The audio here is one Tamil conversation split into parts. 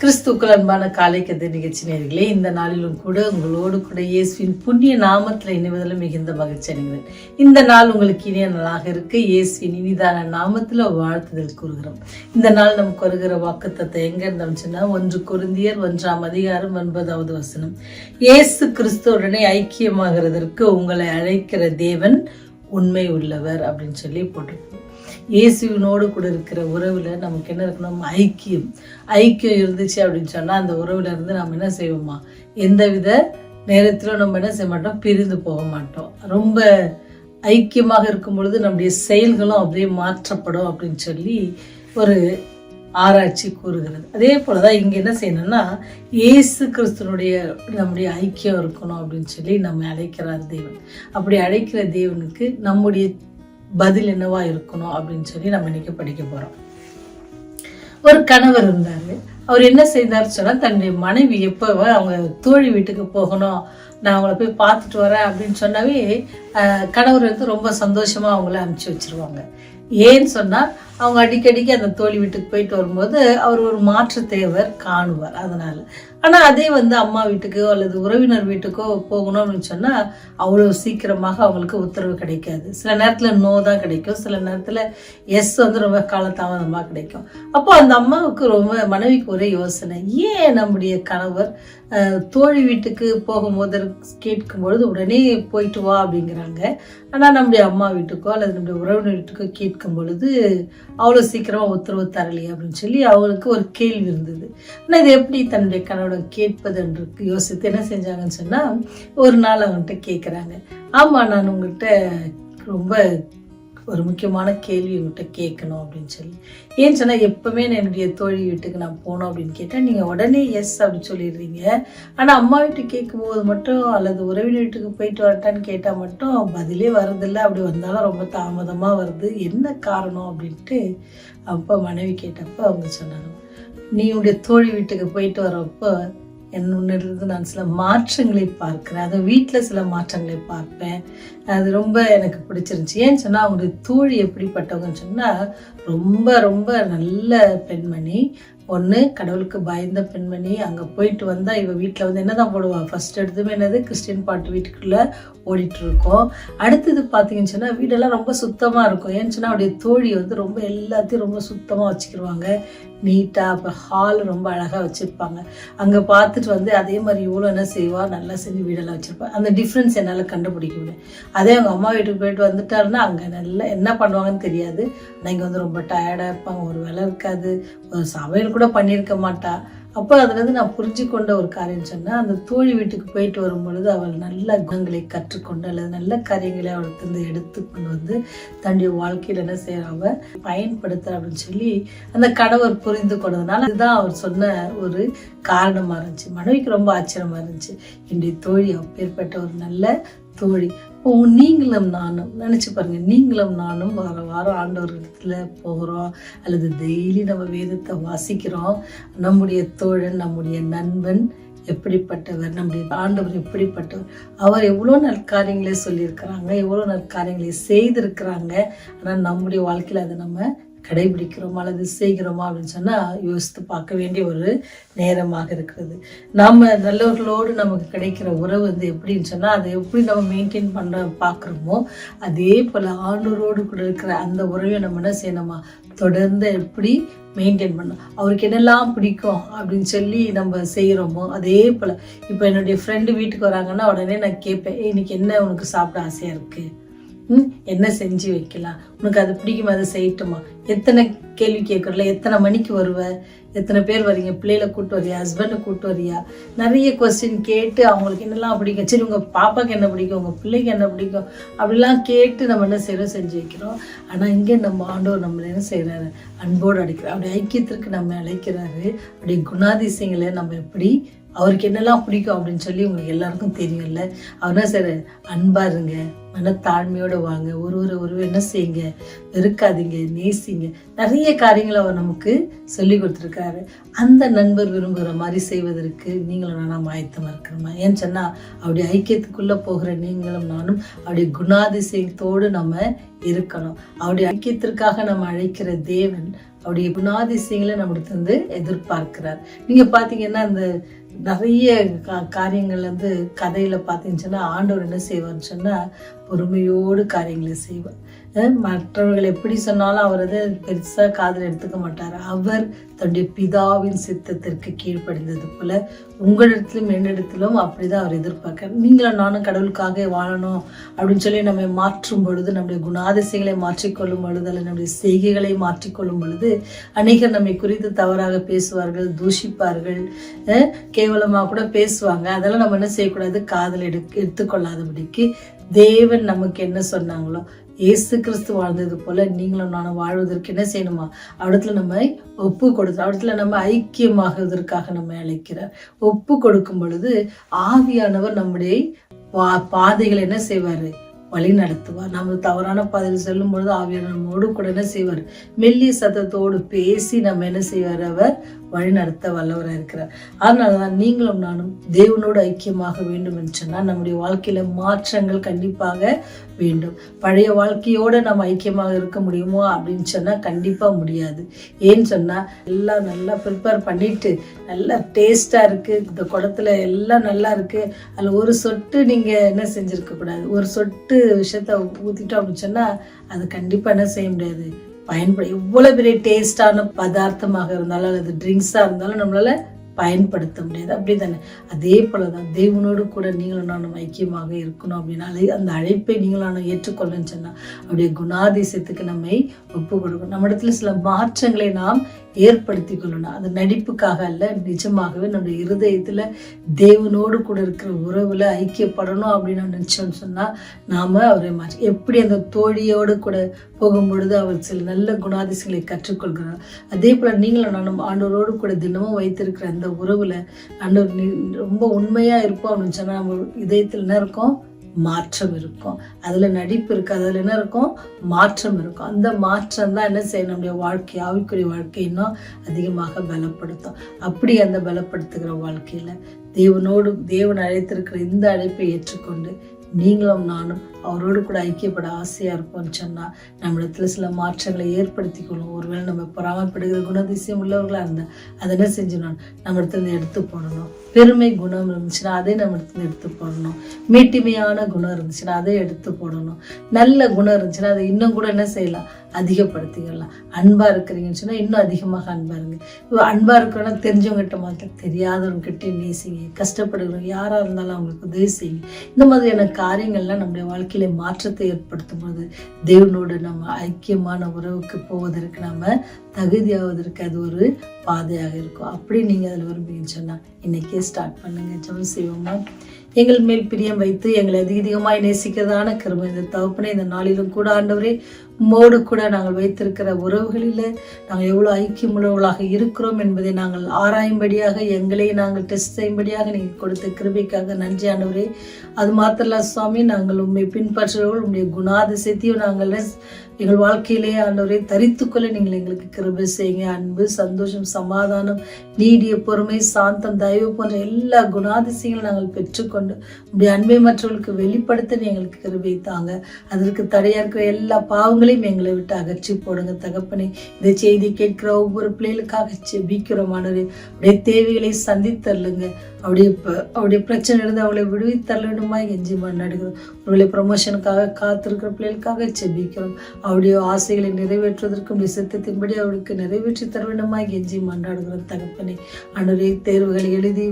கிறிஸ்துக்கள் அன்பான காலை கதை நிகழ்ச்சி நேயர்களே, இந்த நாளிலும் கூட உங்களோடு கூட இயேசுவின் புண்ணிய நாமத்தில் இணைவதில் மிகுந்த மகிழ்ச்சி அடைகிறேன். இந்த நாள் உங்களுக்கு இனிய நாளாக இருக்க இயேசுவின் இனிதான நாமத்தில் வாழ்த்துதல் கூறுகிறோம். இந்த நாள் நமக்கு வருகிற வாக்குத்தத்தம் எங்க இருந்தோம்னா 1 கொரிந்தியர் 1ஆம் அதிகாரம் 9வது வசனம். இயேசு கிறிஸ்துவுடனே ஐக்கியமாகிறதற்கு உங்களை அழைக்கிற தேவன் உண்மை உள்ளவர் அப்படின்னு சொல்லி போட்டிருக்கோம். இயேசுவினோடு கூட இருக்கிற உறவுல நமக்கு என்ன இருக்கணும்? ஐக்கியம் இருந்துச்சு அப்படின்னு சொன்னா அந்த உறவுல இருந்து நம்ம என்ன செய்வோமா, எந்தவித நேரத்திலும் நம்ம என்ன செய்ய மாட்டோம், பிரிந்து போக மாட்டோம். ரொம்ப ஐக்கியமாக இருக்கும் பொழுது நம்முடைய செயல்களும் அப்படியே மாற்றப்படும் அப்படின்னு சொல்லி ஒரு ஆராய்ச்சி கூறுகிறது. அதே போலதான் இங்க என்ன செய்யணும்னா, இயேசு கிறிஸ்துனுடைய நம்முடைய ஐக்கியம் இருக்கணும் அப்படின்னு சொல்லி நம்ம அழைக்கிறார் தேவன். அப்படி அழைக்கிற தேவனுக்கு நம்முடைய பதில் என்னவா இருக்கணும் அப்படின்னு சொல்லி நம்ம இன்னைக்கு படிக்க போறோம். ஒரு கணவர் இருந்தாரு. அவர் என்ன செய்தார் சொன்னா, தன்னுடைய மனைவி எப்ப அவங்க தோழி வீட்டுக்கு போகணும், நான் அவங்கள போய் பார்த்துட்டு வரேன் அப்படின்னு சொன்னாவே கணவர் வந்து ரொம்ப சந்தோஷமா அவங்கள அனுப்பிச்சு வச்சிருவாங்க. ஏன்னு சொன்னா, அவங்க அடிக்கடிக்கு அந்த தோழி வீட்டுக்கு போயிட்டு வரும்போது அவர் ஒரு மாற்றத்தை அவர் காணுவார். அதனால ஆனா அதே வந்து அம்மா வீட்டுக்கோ அல்லது உறவினர் வீட்டுக்கோ போகணும்னு சொன்னா அவ்வளவு சீக்கிரமாக அவங்களுக்கு உத்தரவு கிடைக்காது. சில நேரத்துல நோ தான் கிடைக்கும், சில நேரத்துல எஸ் வந்து ரொம்ப காலதாமதமா கிடைக்கும். அப்போ அந்த அம்மாவுக்கு ரொம்ப மனைவிக்கு ஒரே யோசனை, ஏன் நம்முடைய கணவர் தோழி வீட்டுக்கு போகும்போது கேட்கும் பொழுது உடனே போயிட்டு வா அப்படிங்கிறாங்க, ஆனா நம்முடைய அம்மா வீட்டுக்கோ அல்லது நம்முடைய உறவினர் வீட்டுக்கோ கேட்கும் பொழுது அவ்வளோ சீக்கிரமா உத்தரவு தரலையே அப்படின்னு சொல்லி அவங்களுக்கு ஒரு கேள்வி இருந்தது. ஆனால் இது எப்படி தன்னுடைய கணவன் கேட்பது என்று யோசித்து என்ன செஞ்சாங்கன்னு சொன்னா, ஒரு நாள் அவங்ககிட்ட கேட்குறாங்க, ஆமா நான் உங்கள்கிட்ட ரொம்ப ஒரு முக்கியமான கேள்வி உங்கள்கிட்ட கேட்கணும் அப்படின்னு சொல்லி. ஏன்னு சொன்னா, எப்பவுமே நான் என்னுடைய தோழி வீட்டுக்கு நான் போனோம் அப்படின்னு கேட்டா நீங்க உடனே எஸ் அப்படின்னு சொல்லிடுறீங்க, ஆனா அம்மா வீட்டுக்கு கேட்கும் போது மட்டும் அல்லது உறவினர் வீட்டுக்கு போயிட்டு வரட்டான்னு கேட்டா மட்டும் பதிலே வருதில்லை, அப்படி வந்தாலும் ரொம்ப தாமதமா வருது, என்ன காரணம் அப்படின்ட்டு அப்போ மனைவி கேட்டப்ப அவங்க சொன்னாங்க, நீ உன்னுடைய தோழி வீட்டுக்கு போயிட்டு வரப்போ என்னிலிருந்து நான் சில மாற்றங்களை பார்க்கிறேன், அது வீட்டில் சில மாற்றங்களை பார்ப்பேன், அது ரொம்ப எனக்கு பிடிச்சிருந்துச்சு. ஏன்னு சொன்னா, அவங்களுடைய தோழி எப்படிப்பட்டவங்கன்னு சொன்னா, ரொம்ப ரொம்ப நல்ல பெண்மணி. ஒன்று கடவுளுக்கு பயந்த பெண்மணி. அங்கே போயிட்டு வந்தால் இவ வீட்டில் வந்து என்னதான் போடுவாள், ஃபர்ஸ்ட் எடுத்துமே என்னது கிறிஸ்டின் பாட்டு வீட்டுக்குள்ளே ஓடிட்டு இருக்கோம். அடுத்தது பார்த்தீங்கன்னு சொன்னால் வீடெல்லாம் ரொம்ப சுத்தமாக இருக்கும். ஏன்னு சொன்னால் அவருடைய தோழி வந்து ரொம்ப எல்லாத்தையும் ரொம்ப சுத்தமாக வச்சுக்கிடுவாங்க, நீட்டாக. அப்போ ஹால் ரொம்ப அழகாக வச்சுருப்பாங்க. அங்கே பார்த்துட்டு வந்து அதே மாதிரி இவ்வளோ என்ன செய்வா, நல்லா செஞ்சு வீடெல்லாம் வச்சுருப்பாங்க. அந்த டிஃப்ரென்ஸ் என்னால் கண்டுபிடிக்க முடியும். அதே அவங்க அம்மா வீட்டுக்கு போயிட்டு வந்துட்டாருன்னா அங்கே நல்லா என்ன பண்ணுவாங்கன்னு தெரியாது. ஆனால் இங்கே வந்து ரொம்ப டயர்டாக இருப்பாங்க, ஒரு வேலை இருக்காது, ஒரு சமையல் கூட பண்ணியிருக்க மாட்டா. அப்போ அதுலேருந்து நான் புரிஞ்சு கொண்ட ஒரு காரியம் சொன்னால், அந்த தோழி வீட்டுக்கு போயிட்டு வரும் பொழுது அவள் நல்ல குணங்களை கற்றுக்கொண்டு அல்லது நல்ல காரியங்களை அவளுக்கு வந்து எடுத்துக்கொண்டு வந்து தன்னுடைய வாழ்க்கையில் என்ன செய்யறாங்க பயன்படுத்துற அப்படின்னு சொல்லி அந்த கணவர் புரிந்து கொண்டதுனால இதுதான் அவர் சொன்ன ஒரு காரணமாக இருந்துச்சு. மனைவிக்கு ரொம்ப ஆச்சரியமா இருந்துச்சு, என்னுடைய தோழி அப்பேற்பட்ட ஒரு நல்ல தோழி. நீங்களும் நானும் நினைச்சு பாருங்க, நீங்களும் நானும் வார வாரம் ஆண்டவர் இடத்துல போகிறோம் அல்லது டெய்லி நம்ம வேதத்தை வாசிக்கிறோம். நம்முடைய தோழன், நம்முடைய நண்பன் எப்படிப்பட்டவர், நம்முடைய ஆண்டவர் எப்படிப்பட்டவர், அவர் எவ்வளோ நற்காரியங்களே சொல்லியிருக்கிறாங்க, எவ்வளோ நற்காரியங்களை செய்திருக்கிறாங்க. ஆனால் நம்முடைய வாழ்க்கையில் அதை நம்ம கடைபிடிக்கிறோமா அல்லது செய்கிறோமா அப்படின்னு சொன்னால் யோசித்து பார்க்க வேண்டிய ஒரு நேரமாக இருக்கிறது. நம்ம நல்லவர்களோடு நமக்கு கிடைக்கிற உறவு வந்து எப்படின்னு சொன்னால், அதை எப்படி நம்ம மெயின்டைன் பண்ண பார்க்குறோமோ அதே போல் ஆண்டவரோடு கூட இருக்கிற அந்த உறவை நம்ம என்ன செய்யணுமா, தொடர்ந்து எப்படி மெயின்டைன் பண்ணணும். அவருக்கு என்னெல்லாம் பிடிக்கும் அப்படின்னு சொல்லி நம்ம செய்கிறோமோ அதே போல். இப்போ என்னுடைய ஃப்ரெண்டு வீட்டுக்கு வராங்கன்னா உடனே நான் கேட்பேன், இன்னைக்கு என்ன உனக்கு சாப்பிட ஆசையாக இருக்குது, என்ன செஞ்சு வைக்கலாம், உனக்கு அது பிடிக்குமா, அதை செய்யட்டுமா, எத்தனை கேள்வி கேட்கறல, எத்தனை மணிக்கு வருவ, எத்தனை பேர் வரீங்க, பிள்ளைகளை கூப்பிட்டு வரியா, ஹஸ்பண்டை கூப்பிட்டு வரியா, நிறைய கொஸ்டின் கேட்டு அவங்களுக்கு என்னெல்லாம் பிடிக்கும், சரி உங்கள் பாப்பாவுக்கு என்ன பிடிக்கும், உங்கள் பிள்ளைக்கு என்ன பிடிக்கும், அப்படிலாம் கேட்டு நம்ம என்ன செய்கிறோம், செஞ்சு வைக்கிறோம். ஆனால் இங்கே நம்ம ஆண்டவர் நம்மளை என்ன செய்கிறாரு, அன்போடு அழைக்கிறார். அப்படி ஐக்கியத்திற்கு நம்ம அழைக்கிறாரு. அப்படி குணாதிசயங்களை நம்ம எப்படி அவருக்கு என்னெல்லாம் பிடிக்கும் அப்படின்னு சொல்லி உங்களுக்கு எல்லாருக்கும் தெரியும்ல. அவர்னா சரி, அன்பா இருங்க, மனத்தாழ்மையோட வாங்க, ஒருவர் என்ன செய்யுங்க, வெறுக்காதீங்க, நேசிங்க, நிறைய காரியங்களை அவர் நமக்கு சொல்லி கொடுத்துருக்காரு. அந்த நண்பர் விரும்புகிற மாதிரி செய்வதற்கு நீங்களும் நானும் ஆயத்தமாக இருக்கிறோமா? ஏன்னு சொன்னால் அவருடைய ஐக்கியத்துக்குள்ளே போகிற நீங்களும் நானும் அவருடைய குணாதிசயத்தோடு நம்ம இருக்கணும். அவருடைய ஐக்கியத்திற்காக நம்ம அழைக்கிற தேவன் அவருடைய குணாதிசயங்களை நம்மளுக்கு எதிர்பார்க்கிறார். நீங்கள் பார்த்தீங்கன்னா அந்த நிறைய காரியங்கள் கதையில பார்த்தீங்கன்னு சொன்னால் ஆண்டவர் என்ன செய்வார்னு சொன்னால் பொறுமையோடு காரியங்களை செய்வார். மற்றவர்கள் எப்படி சொன்னாலும் அவர் அதை பெருசாக காதில் எடுத்துக்க மாட்டார். அவர் தன்னுடைய பிதாவின் சித்தத்திற்கு கீழ்ப்படிந்தது போல உங்களிடத்திலும் என்னிடத்திலும் அப்படிதான் அவர் எதிர்பார்க்கிறார். நீங்களும் நானும் கடவுளுக்காக வாழணும் அப்படின்னு சொல்லி நம்ம மாற்றும் பொழுது, நம்முடைய குணாதிசயங்களை மாற்றிக்கொள்ளும் பொழுது, அல்லது நம்முடைய செய்கைகளை மாற்றிக்கொள்ளும் பொழுது அநேகர் நம்மை குறித்து தவறாக பேசுவார்கள், தூஷிப்பார்கள், கேவலமாக கூட பேசுவாங்க. அதெல்லாம் நம்ம என்ன செய்யக்கூடாது, காதில் எடுத்துக்கொள்ளாதபடிக்கு தேவன் நமக்கு என்ன சொன்னாங்களோ, இயேசு கிறிஸ்து வாழ்ந்தது போல நீங்களும் நானும் வாழ்வதற்கு என்ன செய்யணுமா, அவடத்துல நம்ம ஒப்பு கொடுத்து, அவடத்துல நம்ம ஐக்கியமாகுவதற்காக நம்ம அழைக்கிறார். ஒப்பு கொடுக்கும் பொழுது ஆவியானவர் நம்முடைய பாதைகளை என்ன செய்வாரு, வழி நடத்துவார். நம்ம தவறான பாதையில் செல்லும் பொழுது ஆவியானவர் நம்மோடு கூட என்ன செய்வார், மெல்லிய சத்தத்தோடு பேசி நம்ம என்ன செய்வார், அவர் வழி நடத்த வல்லவராக இருக்கிறார். அதனாலதான் நீங்களும் நானும் தேவனோடு ஐக்கியமாக வேண்டும் என்று சொன்னால் நம்முடைய வாழ்க்கையில மாற்றங்கள் கண்டிப்பாக வேண்டும். பழைய வாழ்க்கையோட நம்ம ஐக்கியமாக இருக்க முடியுமோ அப்படின்னு சொன்னா கண்டிப்பா முடியாது. ஏன்னு சொன்னா எல்லாம் நல்லா ப்ரிப்பேர் பண்ணிட்டு நல்லா டேஸ்டா இருக்கு, இந்த குடத்துல எல்லாம் நல்லா இருக்கு, அதுல ஒரு சொட்டு நீங்க என்ன செஞ்சிருக்க கூடாது, ஒரு சொட்டு விஷயத்த ஊத்திட்டோம் அப்படின்னு சொன்னா அது கண்டிப்பா என்ன செய்ய முடியாது, பயன்பட. எவ்வளவு பெரிய டேஸ்டான பதார்த்தமாக இருந்தாலும் அல்லது ட்ரிங்க்ஸா இருந்தாலும் நம்மளால பயன்படுத்த முடியாது. அப்படித்தானே? அதே போலதான் தேவனோடு கூட நீங்களும் நானும் ஐக்கியமாக இருக்கணும் அப்படின்னாலே அந்த அழைப்பை நீங்களும் நானும் ஏற்றுக்கொள்ளன்னு சொன்னா அவருடைய குணாதிசயத்துக்கு நம்மை ஒப்பு கொடுக்கணும். நம்ம இடத்துல சில மாற்றங்களை நாம் ஏற்படுத்தி கொள்ளணும். அது நடிப்புக்காக அல்ல, நிஜமாகவே நம்முடைய இருதயத்துல தேவனோடு கூட இருக்கிற உறவுல ஐக்கியப்படணும் அப்படின்னு நம்ம நினைச்சோம்னு சொன்னா நாம அவரை மாற்றி, எப்படி அந்த தோழியோடு கூட போகும்பொழுது அவர் சில நல்ல குணாதிசயங்களை கற்றுக்கொள்கிறார், அதே போல நீங்களும் நானும் ஆண்டவரோடு கூட தினமும் வைத்திருக்கிற அந்த உறவுல ஆண்டவர் ரொம்ப உண்மையா இருப்போம் அப்படின்னு சொன்னா நம்ம இதயத்துல என்ன இருக்கும், மாற்றம் இருக்கும். அதுல நடிப்பு இருக்கு, அதுல என்ன இருக்கும், மாற்றம் இருக்கும். அந்த மாற்றம் தான் என்ன செய்யும், நம்முடைய வாழ்க்கை, ஆவிக்குரிய வாழ்க்கை இன்னும் அதிகமாக பலப்படுத்தும். அப்படி அந்த பலப்படுத்துகிற வாழ்க்கையில தேவன் அழைத்திருக்கிற இந்த அழைப்பை ஏற்றுக்கொண்டு நீங்களும் நானும் அவரோடு கூட ஐக்கியப்பட ஆசையா இருப்போம்னு சொன்னா நம்மிடத்துல சில மாற்றங்களை ஏற்படுத்தி கொள்ளும். ஒருவேளை நம்ம பொறாமைப்படுகிற குணதிசயம் உள்ளவர்களா இருந்தா அதை என்ன செஞ்சிடணும், நம்ம இடத்துல எடுத்து போடணும். பெருமை குணம் இருந்துச்சுன்னா அதை நம்ம இடத்துல எடுத்து போடணும். மேட்டிமையான குணம் இருந்துச்சுன்னா அதை எடுத்து போடணும். நல்ல குணம் இருந்துச்சுன்னா அதை இன்னும் கூட என்ன செய்யலாம், அதிகப்படுத்திக்கலாம். அன்பா இருக்கிறீங்கன்னு சொன்னா இன்னும் அதிகமாக அன்பா இருங்க. அன்பா இருக்கிறோன்னா தெரிஞ்சவங்ககிட்ட மாத்த, தெரியாதவங்க கிட்டே நேசிங்க. கஷ்டப்படுகிறவங்க யாரா இருந்தாலும் அவங்களுக்கு உதவி செய்யுங்க. இந்த மாதிரியான காரியங்கள்லாம் நம்முடைய வாழ்க்கையில மாற்றத்தை ஏற்படுத்தும் போது தேவனோடு நம்ம ஐக்கியமான உறவுக்கு போவதற்கு நம்ம தகுதியாவதற்கு அது ஒரு பாதையாக இருக்கும். அப்படி நீங்க அதில் விரும்புங்கன்னு சொன்னா இன்னைக்கே ஸ்டார்ட் பண்ணுங்க. ஜெபம் செய்வோமா? எங்கள் மேல் பிரியம் வைத்து எங்களை அதிகமாய் நேசிக்கிறதான கிருபை இந்த தகப்பனே, இந்த நாளிலும் கூட ஆண்டவரே உம்மோடு கூட நாங்கள் வைத்திருக்கிற உறவுகளில் நாங்கள் எவ்வளோ ஐக்கியமுள்ளவர்களாக இருக்கிறோம் என்பதை நாங்கள் ஆராயும்படியாக, எங்களை நாங்கள் டெஸ்ட் செய்யும்படியாக நீங்கள் கொடுத்த கிருபைக்காக நன்றி ஆண்டவரே. அது மாத்திரல சுவாமி, நாங்கள் உண்மை பின்பற்றுறவர்கள் உங்களுடைய குணாதிசயத்தையும் நாங்கள் எங்கள் வாழ்க்கையிலேயே ஆண்டவரை தரித்துக்கொள்ள நீங்கள் எங்களுக்கு கிருபை செய்யுங்க. அன்பு, சந்தோஷம், சமாதானம், நீடிய பொறுமை, சாந்தம், தயவு போன்ற எல்லா குணாதிசயங்களும் நாங்கள் பெற்றுக்கொண்டு உங்களுடைய அன்பை மற்றவர்களுக்கு வெளிப்படுத்த எங்களுக்கு கிருபை தாங்க. அதற்கு தடையா இருக்கிற எல்லா பாவங்களையும் எங்களை விட்டு அகற்றி போடுங்க தகப்பனே. இந்த செய்தி கேட்கிற ஒவ்வொரு பிள்ளைகளுக்காக ஜெபிக்கிறோம் ஆண்டவரே. உடைய தேவைகளை சந்தித்தரலுங்க. அவருடைய பிரச்சனை இருந்து அவளை விடுவித்தரலுமா எஞ்சி மன்னாடுகிறோம். அவர்களை ப்ரமோஷனுக்காக காத்திருக்கிற பிள்ளைகளுக்காக ஜெபிக்கிறோம். அவருடைய ஆசைகளை நிறைவேற்றுவதற்கும் சித்தத்தின்படி அவளுக்கு நிறைவேற்றி தர வேண்டுமா எஞ்சி மன்றாடுகிறோம் தகப்பனே. ஆண்டவரே, தேர்வுகளை எழுதி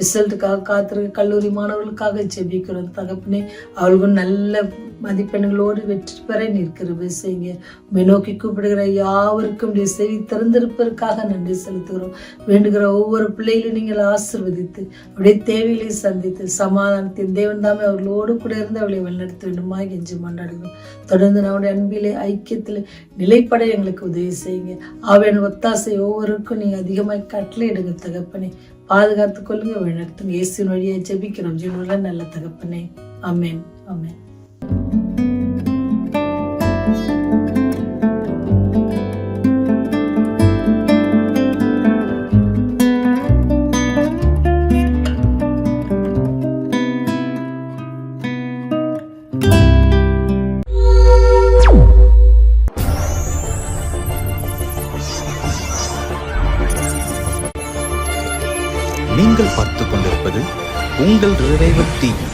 ரிசல்ட்டுக்காக காத்திருக்க கல்லூரி மாணவர்களுக்காக ஜெபிக்கிறோம் தகப்பனே. அவளுக்கும் நல்ல மதிப்பெண்களோடு வெற்றி பெற நீர் கிருபை செய்யுங்க. உம்மை நோக்கி கூப்பிடுகிற யாவருக்கும் உடைய செவி திறந்திருப்பதற்காக நன்றி செலுத்துகிறோம். வேண்டுகிற ஒவ்வொரு பிள்ளைகளும் நீங்கள் ஆசீர்வதித்து அவருடைய தேவைகளை சந்தித்து சமாதானத்தின் தேவன் தாமே அவர்களோடு கூட இருந்து அவளை வழிநடத்த வேண்டுமா என்று மன்றாடுகிறோம். தொடர்ந்து நம்முடைய அன்பிலே ஐக்கியத்தில் நிலைப்பட எங்களுக்கு உதவி செய்யுங்க. ஆவியான ஒத்தாசை ஒவ்வொருக்கும் நீங்க அதிகமாக கட்டளையிடுங்க தகப்பனே. பாதுகாத்துக் கொள்ளுங்க, வழிநடத்துங்க. இயேசுவின் வழியை ஜெபிக்கிறோம் ஜீவனுள்ள நல்ல தகப்பனே. ஆமென், ஆமென். நீங்கள் பார்த்துக் கொண்டிருப்பது உங்கள் ரிவைவல் டிவி.